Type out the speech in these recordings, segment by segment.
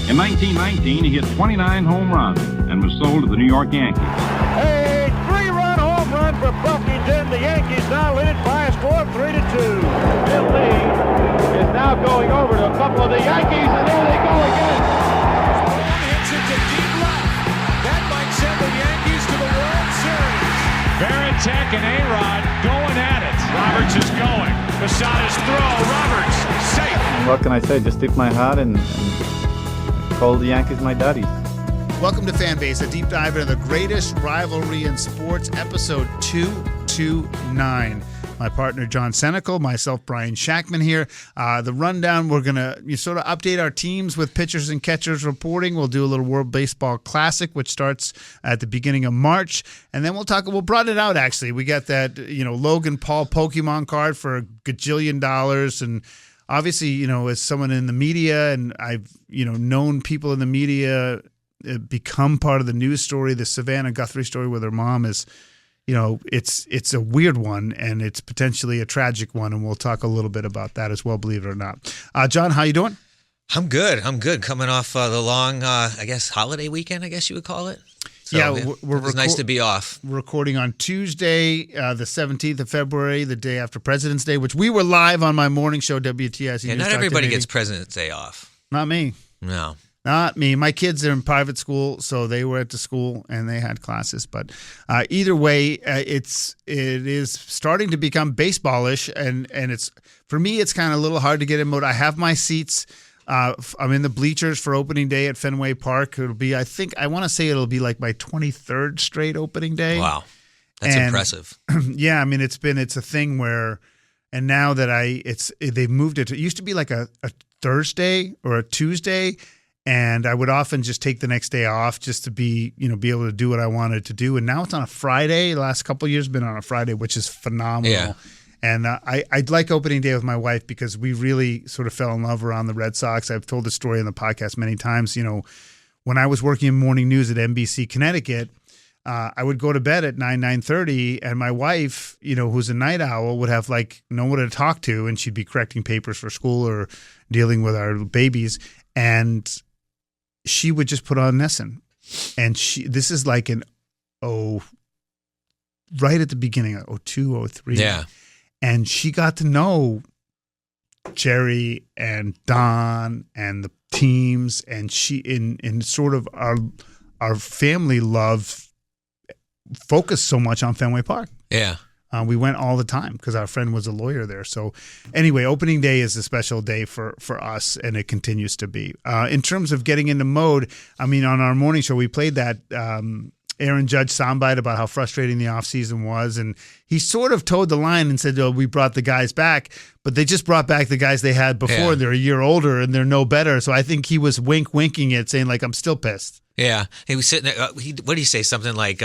In 1919, he hit 29 home runs and was sold to the New York Yankees. A 3-run home run for Buffington. The Yankees now lead it by a score of 3-2. Bill Lee is now going over to a couple of the Yankees, and there they go again. Hits it to deep left. That might send the Yankees to the World Series. Varitek and A-Rod going at it. Roberts is going. Posada's throw. Roberts safe. What can I say? Just tip my hat and call the Yankees my daddies. Welcome to Fanbase, a deep dive into the greatest rivalry in sports, episode 229. My partner, John Senecal, myself, Brian Shackman here. The rundown, we're going to sort of update our teams with pitchers and catchers reporting. We'll do a little World Baseball Classic, which starts at the beginning of March. And then we'll broaden it out, actually. We got that, Logan Paul Pokemon card for a gajillion dollars. And obviously, as someone in the media, and I've, known people in the media become part of the news story, the Savannah Guthrie story with her mom is, it's a weird one, and it's potentially a tragic one, and we'll talk a little bit about that as well, believe it or not. John, how you doing? I'm good. Coming off the long, holiday weekend, I guess you would call it. So, yeah, it was nice to be off. We're recording on Tuesday, the 17th of February, the day after President's Day, which we were live on my morning show, WTIC. Yeah, not everybody gets President's Day off. Not me. No. Not me. My kids are in private school, so they were at the school and they had classes. But either way, it is starting to become baseballish, and it's, for me, it's kind of a little hard to get in mode. I have my seats. I'm in the bleachers for opening day at Fenway Park. It'll be, I want to say it'll be like my 23rd straight opening day. Wow, that's impressive. Yeah, I mean, it's a thing where, and now that they've moved it. It used to be like a Thursday or a Tuesday. And I would often just take the next day off just to be able to do what I wanted to do. And now it's on a Friday. The last couple of years have been on a Friday, which is phenomenal. Yeah. And I'd like opening day with my wife because we really sort of fell in love around the Red Sox. I've told the story on the podcast many times. When I was working in morning news at NBC Connecticut, I would go to bed at 9:30, and my wife, who's a night owl, would have no one to talk to, and she'd be correcting papers for school or dealing with our babies. And she would just put on Nesson, and this is like right at the beginning, 02, 03. Yeah. And she got to know Jerry and Don and the teams, and she in sort of our family love focused so much on Fenway Park. Yeah. We went all the time because our friend was a lawyer there. So anyway, opening day is a special day for us, and it continues to be. In terms of getting into mode, I mean, on our morning show, we played that Aaron Judge soundbite about how frustrating the offseason was. And he sort of towed the line and said, we brought the guys back, but they just brought back the guys they had before. Yeah. They're a year older, and they're no better. So I think he was winking it, saying, I'm still pissed. Yeah. He was sitting there. What did he say? Something like,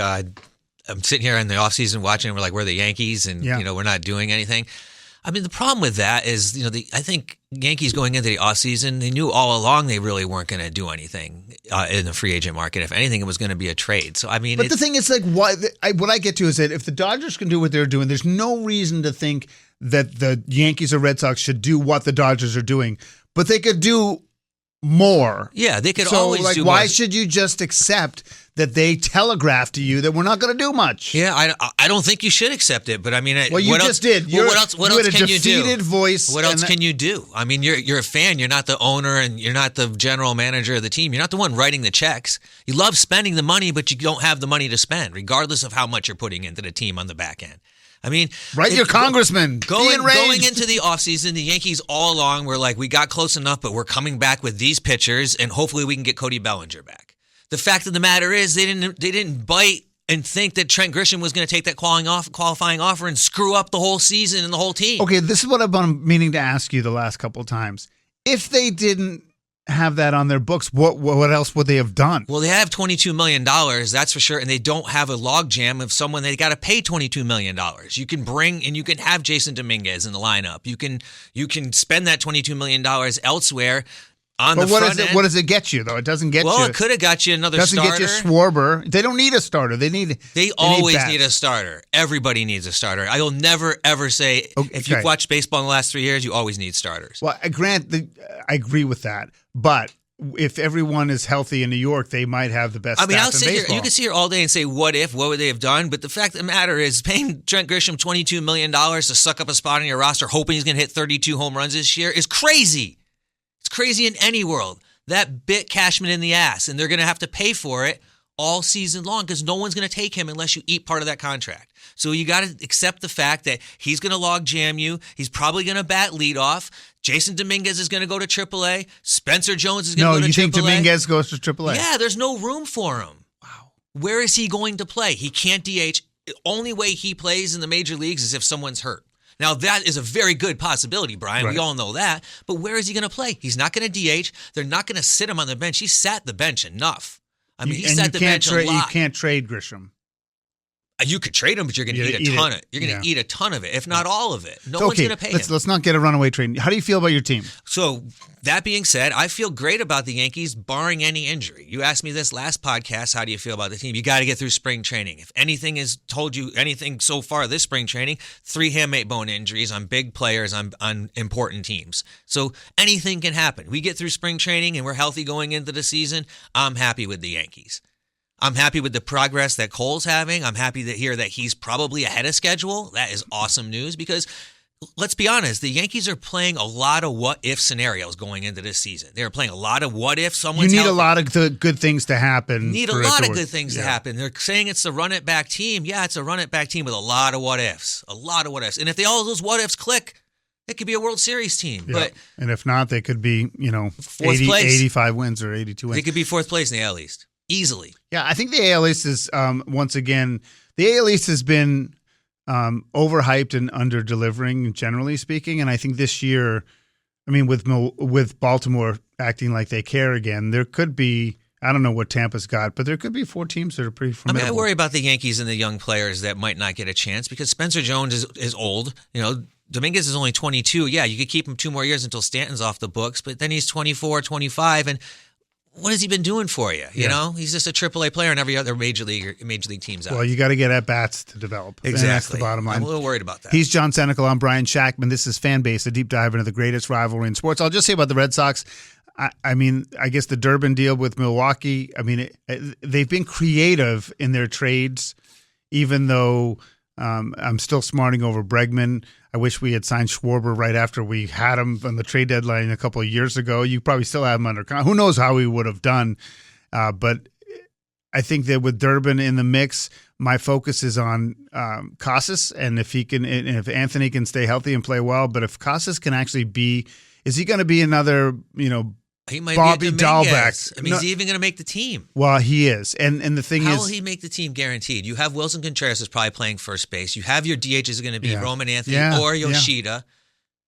I'm sitting here in the offseason watching, and we're like, we're the Yankees, and we're not doing anything. I mean, the problem with that is, I think Yankees going into the offseason, they knew all along they really weren't going to do anything in the free agent market. If anything, it was going to be a trade. So, I mean, but the thing is, what I get to is that if the Dodgers can do what they're doing, there's no reason to think that the Yankees or Red Sox should do what the Dodgers are doing, but they could do more. Yeah, they could always do more. Why should you just accept that they telegraph to you that we're not going to do much? Yeah, I don't think you should accept it, but I mean, well, you just did. What else can you do? You had a defeated voice. What else can you do? I mean, you're a fan. You're not the owner, and you're not the general manager of the team. You're not the one writing the checks. You love spending the money, but you don't have the money to spend, regardless of how much you're putting into the team on the back end. I mean, write your congressman. Going into the offseason, the Yankees all along were like, we got close enough, but we're coming back with these pitchers, and hopefully we can get Cody Bellinger back. The fact of the matter is they didn't bite and think that Trent Grisham was going to take that qualifying offer and screw up the whole season and the whole team. Okay, this is what I've been meaning to ask you the last couple of times. If they didn't have that on their books, what else would they have done? Well, they have $22 million, that's for sure, and they don't have a logjam of someone they got to pay $22 million. You can bring and you can have Jason Dominguez in the lineup. You can spend that $22 million elsewhere. What does it get you though? It doesn't get you. Well, it could have got you another starter. Doesn't get you Schwarber. They don't need a starter. They always need a starter. Everybody needs a starter. I will never ever say if you've watched baseball in the last 3 years, you always need starters. Well, I agree with that, but if everyone is healthy in New York, they might have the best I mean, staff I'll in sit here. baseball. You can sit here all day and say, what if? What would they have done? But the fact of the matter is, paying Trent Grisham $22 million to suck up a spot on your roster, hoping he's going to hit 32 home runs this year, is crazy. It's crazy in any world. That bit Cashman in the ass, and they're going to have to pay for it all season long because no one's going to take him unless you eat part of that contract. So you got to accept the fact that he's going to log jam you. He's probably going to bat leadoff. Jason Dominguez is going to go to AAA. Spencer Jones is going to go to AAA. No, you think Dominguez goes to AAA? Yeah, there's no room for him. Wow. Where is he going to play? He can't DH. The only way he plays in the major leagues is if someone's hurt. Now, that is a very good possibility, Brian. Right. We all know that. But where is he going to play? He's not going to DH. They're not going to sit him on the bench. He sat the bench enough. I mean, he sat the bench a lot. You can't trade Grisham. You could trade him, but you're going to eat a ton of it. You're going to eat a ton of it, if not all of it. No one's going to pay him. Let's not get a runaway trade. How do you feel about your team? So that being said, I feel great about the Yankees, barring any injury. You asked me this last podcast, how do you feel about the team? You got to get through spring training. If anything has told you anything so far this spring training, 3 hamate bone injuries on big players on important teams. So anything can happen. We get through spring training and we're healthy going into the season. I'm happy with the Yankees. I'm happy with the progress that Cole's having. I'm happy to hear that he's probably ahead of schedule. That is awesome news because, let's be honest, the Yankees are playing a lot of what-if scenarios going into this season. They're playing a lot of what-if someone's You need healthy. a lot of good things to happen. Need a lot of good things to happen. They're saying it's a run-it-back team. Yeah, it's a run-it-back team with a lot of what-ifs. A lot of what-ifs. And if all those what-ifs click, it could be a World Series team. Yeah. But and if not, they could be, 4th place. 85 wins or 82 wins. They could be 4th place in the AL East. Easily. Yeah, I think the AL East is, once again, the AL East has been overhyped and under-delivering, generally speaking. And I think this year, I mean, with Baltimore acting like they care again, there could be, I don't know what Tampa's got, but there could be 4 teams that are pretty formidable. I worry about the Yankees and the young players that might not get a chance because Spencer Jones is old. Dominguez is only 22. Yeah, you could keep him 2 more years until Stanton's off the books, but then he's 24, 25, and what has he been doing for you? You know, he's just a AAA player in every other major league teams out. Well, you got to get at bats to develop. Exactly. And that's the bottom line. I'm a little worried about that. He's John Senecal. I'm Brian Shackman. This is Fanbase, a deep dive into the greatest rivalry in sports. I'll just say about the Red Sox. I mean, I guess the Durbin deal with Milwaukee. I mean, they've been creative in their trades, even though I'm still smarting over Bregman. I wish we had signed Schwarber right after we had him on the trade deadline a couple of years ago. You probably still have him under contract. Who knows how we would have done? But I think that with Durbin in the mix, my focus is on Casas, and if Anthony can stay healthy and play well. But if Casas can actually is he going to be another he might Bobby be a Dahlbeck? I mean, is he even going to make the team? Well, he is, and the thing How is, will he make the team guaranteed? You have Wilson Contreras is probably playing first base. You have your DH is going to be Roman Anthony or Yoshida. Yeah.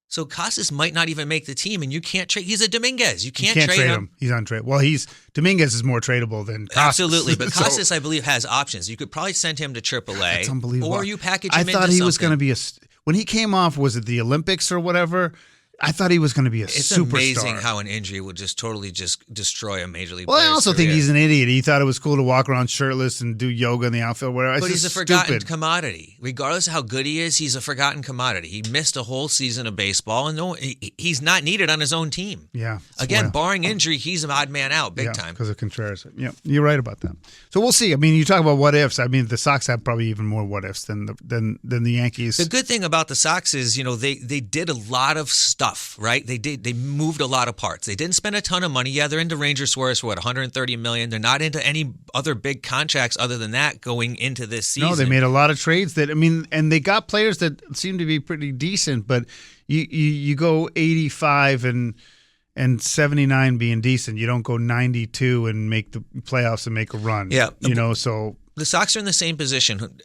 So Casas might not even make the team, and you can't trade. He's a Dominguez. You can't trade him. He's untradeable. Well, Dominguez is more tradable than Casas. Absolutely, but Casas, I believe, has options. You could probably send him to AAA. That's unbelievable. Or you package him into I thought he was something. going to be when he came off, was it the Olympics or whatever? I thought he was going to be a superstar. It's amazing how an injury would just totally destroy a major league. Well, I also think he's an idiot. He thought it was cool to walk around shirtless and do yoga in the outfield. Whatever. But he's a forgotten commodity. Regardless of how good he is, he's a forgotten commodity. He missed a whole season of baseball, and he's not needed on his own team. Yeah. Again, barring injury, he's an odd man out, big time. Because of Contreras. Yeah, you're right about that. So we'll see. I mean, you talk about what ifs. I mean, the Sox have probably even more what ifs than the Yankees. The good thing about the Sox is, they did a lot of stuff, right? They moved a lot of parts. They didn't spend a ton of money. Yeah, they're into Ranger Suarez for $130 million. They're not into any other big contracts other than that going into this season. No, they made a lot of trades and they got players that seem to be pretty decent, but you go 85 and 79 being decent. You don't go 92 and make the playoffs and make a run. Yeah. So the Sox are in the same position.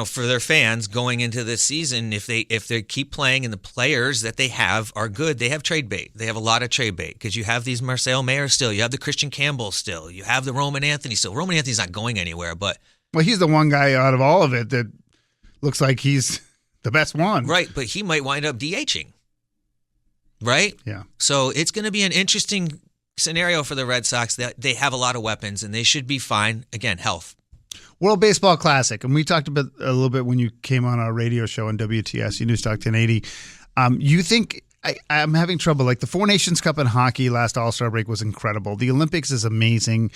For their fans going into this season, if they keep playing and the players that they have are good, they have trade bait. They have a lot of trade bait because you have these Marcel Mayer still, you have the Christian Campbell still, you have the Roman Anthony still. Roman Anthony's not going anywhere, but he's the one guy out of all of it that looks like he's the best one, right? But he might wind up DHing, right? Yeah. So it's going to be an interesting scenario for the Red Sox. That they have a lot of weapons and they should be fine. Again, health. World Baseball Classic, and we talked about a little bit when you came on our radio show on WTS, News Talk 1080. You think I'm having trouble. Like the Four Nations Cup in hockey last All-Star break was incredible. The Olympics is amazing.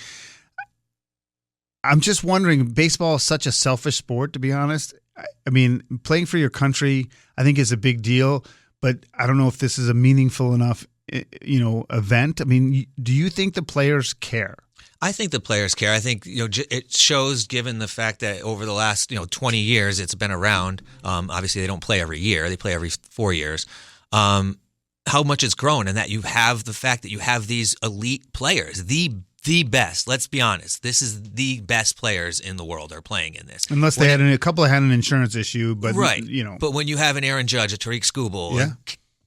I'm just wondering, baseball is such a selfish sport, to be honest. I mean, playing for your country, I think, is a big deal, but I don't know if this is a meaningful enough, event. I mean, do you think the players care? I think the players care. I think it shows, given the fact that over the last 20 years it's been around. Obviously, they don't play every year; they play every 4 years. How much it's grown, and that you have the fact that you have these elite players, the best. Let's be honest; this is the best players in the world are playing in this. Unless they a couple had an insurance issue, but right. But when you have an Aaron Judge, a Tariq Skubal,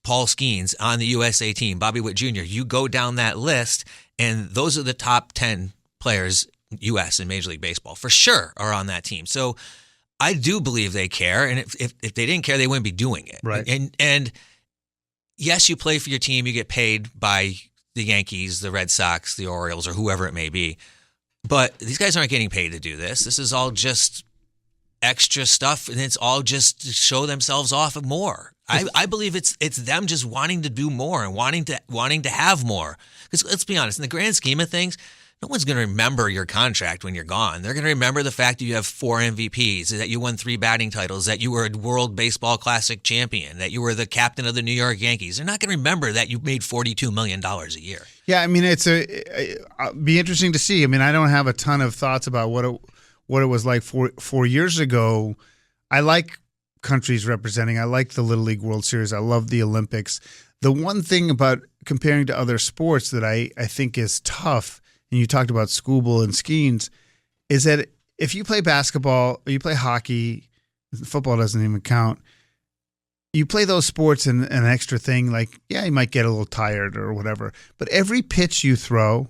Paul Skeens on the USA team, Bobby Witt Jr., you go down that list. And those are the top 10 players, U.S. in Major League Baseball, for sure, are on that team. So I do believe they care. And if they didn't care, they wouldn't be doing it. Right. And yes, you play for your team. You get paid by the Yankees, the Red Sox, the Orioles, or whoever it may be. But these guys aren't getting paid to do this. This is all just extra stuff, and it's all just to show themselves off more. I believe it's them just wanting to do more and wanting to have more. Because let's be honest, in the grand scheme of things, no one's going to remember your contract when you're gone. They're going to remember the fact that you have 4 MVPs, that you won 3 batting titles, that you were a World Baseball Classic champion, that you were the captain of the New York Yankees. They're not going to remember that you made $42 million a year. Yeah, I mean, it'll be interesting to see. I mean, I don't have a ton of thoughts about what it was like 4 years ago. I like countries representing. I like the Little League World Series. I love the Olympics. The one thing about comparing to other sports that I think is tough, and you talked about Skubal and Skeens, is that if you play basketball or you play hockey, football doesn't even count, you play those sports and an extra thing, like, yeah, you might get a little tired or whatever, but every pitch you throw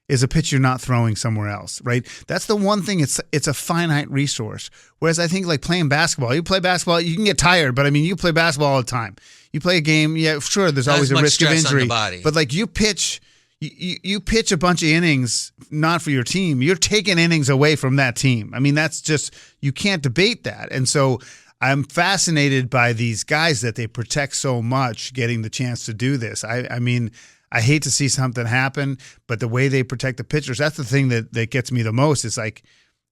is a pitch you're not throwing somewhere else, right? That's the one thing. It's a finite resource. Whereas I think like playing basketball, you play basketball, you can get tired, but I mean, you play basketball all the time. You play a game, yeah, sure, there's always a risk of injury. But like you pitch a bunch of innings, not for your team. You're taking innings away from that team. I mean, that's just, you can't debate that. And so I'm fascinated by these guys that they protect so much, getting the chance to do this. I mean, I hate to see something happen, but the way they protect the pitchers, that's the thing that gets me the most. It's like,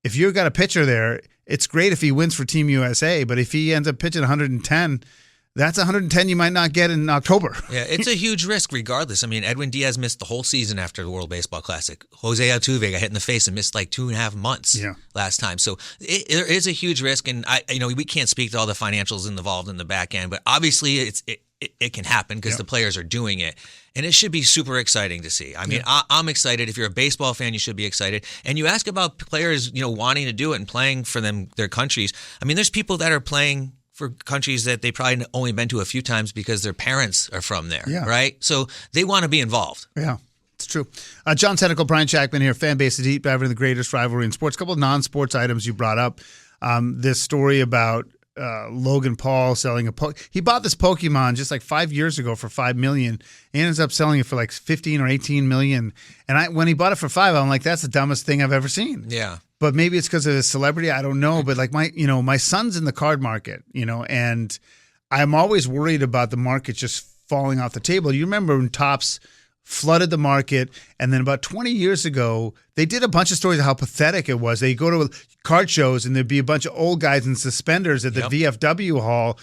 if you've got a pitcher there, it's great if he wins for Team USA, but if he ends up pitching 110, that's 110 you might not get in October. Yeah, it's a huge risk regardless. I mean, Edwin Diaz missed the whole season after the World Baseball Classic. Jose Altuve got hit in the face and missed like 2.5 months last time. So there is a huge risk, and we can't speak to all the financials involved in the back end, but obviously it can happen because the players are doing it. And it should be super exciting to see. I mean, I'm excited. If you're a baseball fan, you should be excited. And you ask about players, wanting to do it and playing for their countries. I mean, there's people that are playing for countries that they probably only been to a few times because their parents are from there, right? So they want to be involved. Yeah, it's true. John Senecal, Brian Shackman here, fan base, a deep dive into the greatest rivalry in sports. A couple of non-sports items you brought up. This story about Logan Paul selling he bought this Pokemon just like 5 years ago for $5 million. He ends up selling it for like 15 or 18 million. And when he bought it for $5 million, I'm like, that's the dumbest thing I've ever seen. Yeah. But maybe it's because of his celebrity. I don't know. But like my son's in the card market, and I'm always worried about the market just falling off the table. You remember when Topps flooded the market, and then about 20 years ago, they did a bunch of stories of how pathetic it was. They go to card shows, and there'd be a bunch of old guys in suspenders at the VFW hall,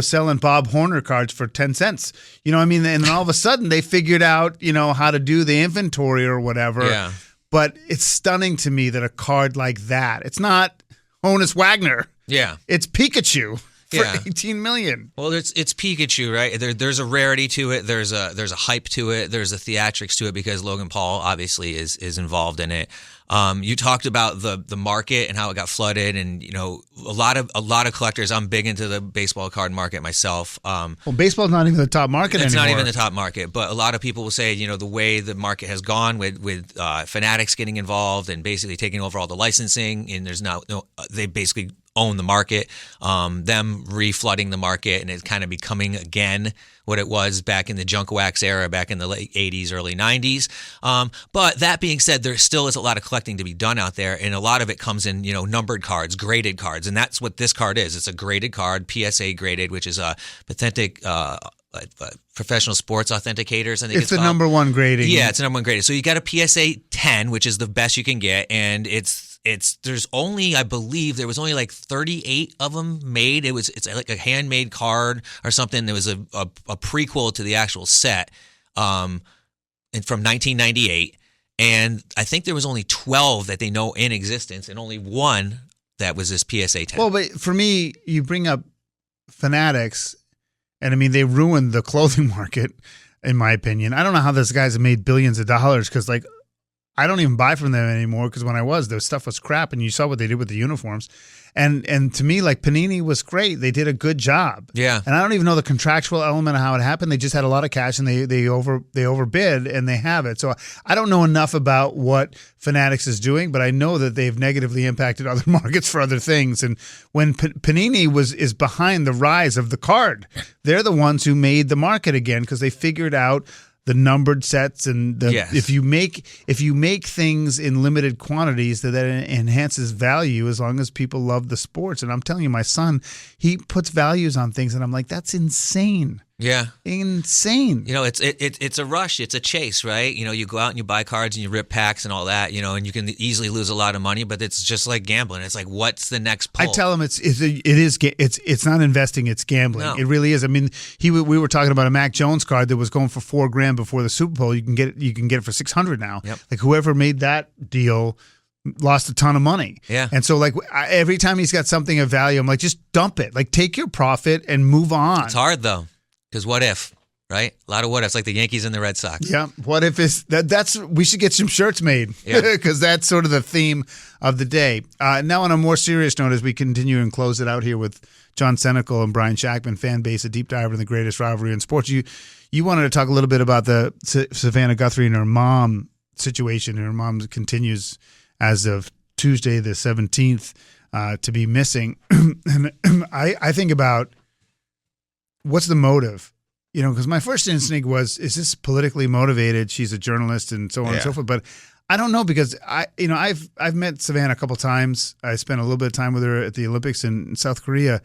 selling Bob Horner cards for 10 cents. You know what I mean? And then all of a sudden, they figured out, how to do the inventory or whatever. Yeah. But it's stunning to me that a card like that, it's not Honus Wagner. Yeah. It's Pikachu. For $18 million. Well, it's Pikachu, right? There's a rarity to it. There's a hype to it. There's a theatrics to it because Logan Paul obviously is involved in it. You talked about the market and how it got flooded, and a lot of collectors. I'm big into the baseball card market myself. Well, baseball's not even the top market anymore. It's not even the top market, but a lot of people will say, the way the market has gone with Fanatics getting involved and basically taking over all the licensing, and there's they basically own the market, them reflooding the market, and it's kind of becoming again what it was back in the junk wax era back in the late 80s, early 90s. But that being said, there still is a lot of collecting to be done out there, and a lot of it comes in, numbered cards, graded cards, and that's what this card is. It's a graded card, PSA graded, which is a pathetic professional sports authenticators. I think it's the number one grading. Yeah, it's the number one grading. So you got a PSA 10, which is the best you can get, and there's only, I believe there was only like 38 of them made. It's like a handmade card or something. There was a prequel to the actual set, and from 1998, and I think there was only 12 that they know in existence, and only one that was this PSA 10. Well, but for me, you bring up Fanatics, and I mean they ruined the clothing market, in my opinion. I don't know how those guys have made billions of dollars because like. I don't even buy from them anymore because when I was, their stuff was crap, and you saw what they did with the uniforms. And to me, like Panini was great. They did a good job. Yeah. And I don't even know the contractual element of how it happened. They just had a lot of cash and they overbid and they have it. So I don't know enough about what Fanatics is doing, but I know that they've negatively impacted other markets for other things. And when Panini is behind the rise of the card, they're the ones who made the market again because they figured out the numbered sets and if you make things in limited quantities that enhances value as long as people love the sports. And I'm telling you, my son, he puts values on things and I'm like, that's insane. Yeah. Insane. You know, it's a rush. It's a chase, right? You know, you go out and you buy cards and you rip packs and all that, you know, and you can easily lose a lot of money, but it's just like gambling. It's like, what's the next pull? I tell him it's not investing, it's gambling. No. It really is. I mean, we were talking about a Mac Jones card that was going for $4,000 before the Super Bowl. You can get it for $600 now. Yep. Like whoever made that deal lost a ton of money. Yeah. And so like every time he's got something of value, I'm like, just dump it. Like take your profit and move on. It's hard though. Because what if, right? A lot of what ifs, like the Yankees and the Red Sox. Yeah. What if that's we should get some shirts made because that's sort of the theme of the day. Now on a more serious note, as we continue and close it out here with John Senecal and Brian Shackman, fan base, a deep dive in the greatest rivalry in sports. You wanted to talk a little bit about the Savannah Guthrie and her mom situation. Her mom continues as of Tuesday the 17th to be missing. And I think about what's the motive? You know, because my first instinct was, is this politically motivated? She's a journalist and so on and so forth. But I don't know because I've met Savannah a couple times. I spent a little bit of time with her at the Olympics in South Korea,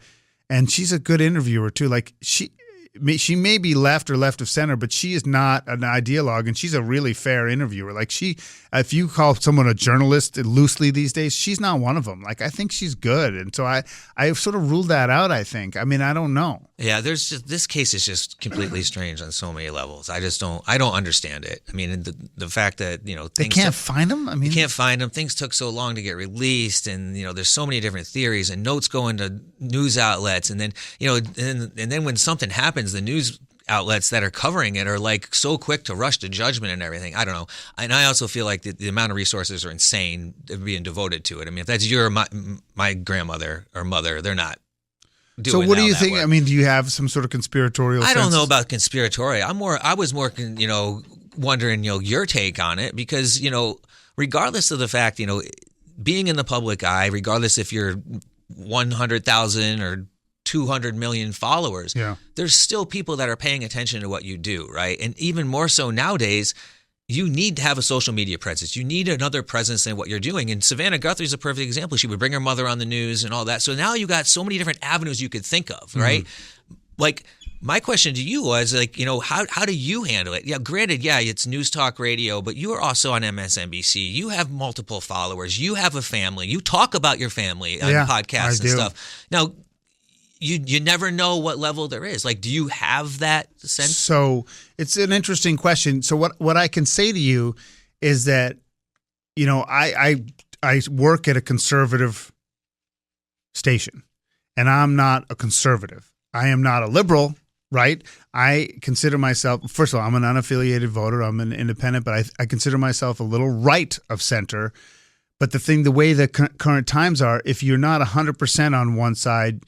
and she's a good interviewer too. Like she may be left or left of center, but she is not an ideologue, and she's a really fair interviewer. Like if you call someone a journalist loosely these days, she's not one of them. Like I think she's good, and so I sort of ruled that out. I think. I mean, I don't know. Yeah, this case is just completely strange on so many levels. I don't understand it. I mean, the fact that they can't find them. I mean, you can't find them. Things took so long to get released, and there's so many different theories and notes going to news outlets, and then and then when something happens, the news outlets that are covering it are like so quick to rush to judgment and everything. I don't know. And I also feel like the amount of resources are insane being devoted to it. I mean, if that's my grandmother or mother, they're not. So what do you think? I mean, do you have some sort of conspiratorial sense? I don't know about conspiratorial. I was more wondering, your take on it because, regardless of the fact, being in the public eye, regardless if you're 100,000 or 200 million followers, there's still people that are paying attention to what you do, right? And even more so nowadays, you need to have a social media presence. You need another presence than what you're doing. And Savannah Guthrie is a perfect example. She would bring her mother on the news and all that. So now you got so many different avenues you could think of, right? Like my question to you was like, how do you handle it? Yeah, granted, it's news talk radio, but you are also on MSNBC. You have multiple followers. You have a family. You talk about your family on podcasts and stuff. Now, you never know what level there is. Like, do you have that sense? So it's an interesting question. So what I can say to you is that, I work at a conservative station, and I'm not a conservative. I am not a liberal, right? I consider myself, first of all, I'm an unaffiliated voter. I'm an independent, but I consider myself a little right of center. But the way the current times are, if you're not 100% on one side,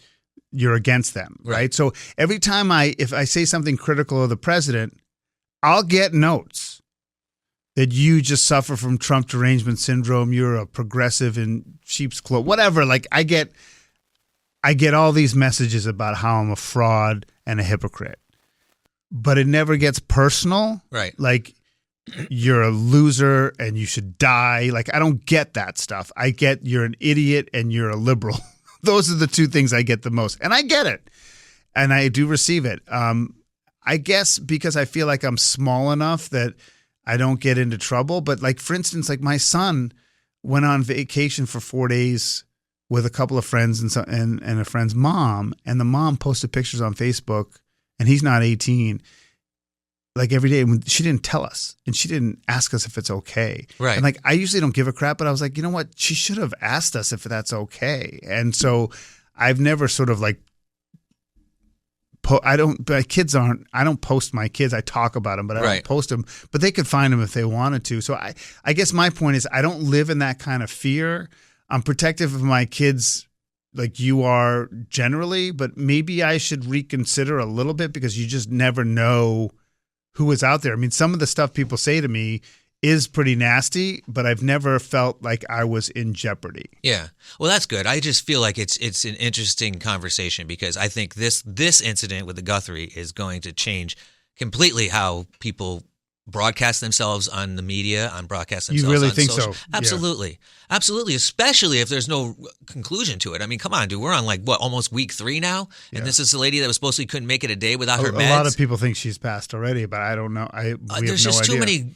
you're against them, right? So every time if I say something critical of the president, I'll get notes that you just suffer from Trump derangement syndrome. You're a progressive in sheep's clothing, whatever. Like I get all these messages about how I'm a fraud and a hypocrite, but it never gets personal. Right. Like you're a loser and you should die. Like I don't get that stuff. I get you're an idiot and you're a liberal. Those are the two things I get the most. And I get it. And I do receive it. I guess because I feel like I'm small enough that I don't get into trouble. But like, for instance, like my son went on vacation for 4 days with a couple of friends and a friend's mom, and the mom posted pictures on Facebook, and he's not 18. Like every day, she didn't tell us, and she didn't ask us if it's okay. Right. And like, I usually don't give a crap, but I was like, you know what? She should have asked us if that's okay. And so I've never sort of like, I don't post my kids. I talk about them, but I don't post them. But they could find them if they wanted to. So I guess my point is I don't live in that kind of fear. I'm protective of my kids like you are generally, but maybe I should reconsider a little bit because you just never know who is out there. I mean, some of the stuff people say to me is pretty nasty, but I've never felt like I was in jeopardy. Yeah. Well, that's good. I just feel like it's an interesting conversation because I think this incident with the Guthrie is going to change completely how people broadcast themselves on the media, broadcast themselves on You really think social. so? Absolutely. Yeah. Absolutely. Especially if there's no conclusion to it. I mean, come on, dude. We're on almost week 3 now? And this is the lady that was supposed to couldn't make it a day without her meds? A lot of people think she's passed already, but I don't know. There's just too many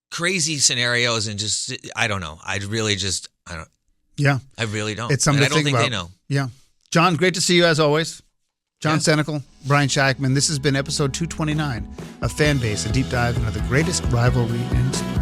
crazy scenarios and just, I don't know. I really don't. Yeah. I really don't. It's something and to I don't think think about. they know. Yeah. John, great to see you as always. John Senecal, Brian Shackman. This has been episode 229 of Fanbase, a deep dive into the greatest rivalry in sports.